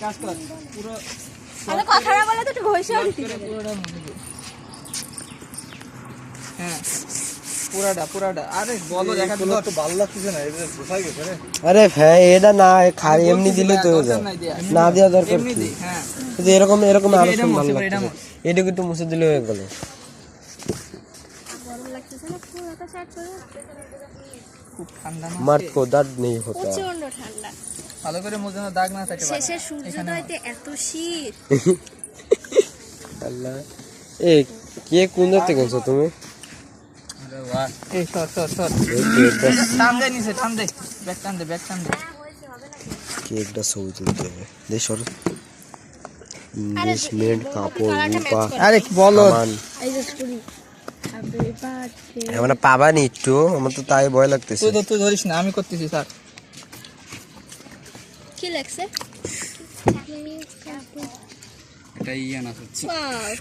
কাজ কর পুরো আরে কথাটা বলে তো একটু ঘষেও দিতে হবে। পুরোটা মুছে দে। হ্যাঁ পুরাটা আরে বলো দেখা তো একটু ভালো লাগতেছে না এটা কোথায় গেছে রে আরে ভাই এটা না খাই এমনি দিলে তো হয়ে যায় না দেওয়া দরকার এমনি কি দে হ্যাঁ কিন্তু এরকম এরকম আরো এটা ভালো মুছে এটা লাগছে এটুকু একটু মুছে দিলে হয়ে গেল গরম লাগতেছে না পুরোটা শার্ট পরে খুব ঠান্ডা না मर्द को दर्द नहीं होता প্রচন্ড ঠান্ডা ভালো করে মুছে না দাগ না থাকে শেষে সূর্যোদয়তে এত শীত আল্লাহ এ কে কোন দিকে গেছো তুমি আরে বাহ এই সর টান দে নিচে টান দে ব্যাক টান দে কি একটা ছবি তুলতে হবে দেখ সর ইংলিশমেন্ট কাপড় রূপা আরে বলো এই যে স্টোরি হ্যাপি বার্থডে আমরা পাবা নি একটু আমার তো তাই ভয় লাগতেছে তুই ধরিস না আমি করতেছি স্যার কি লাগছে এটা ইয়ান আছে ওয়াও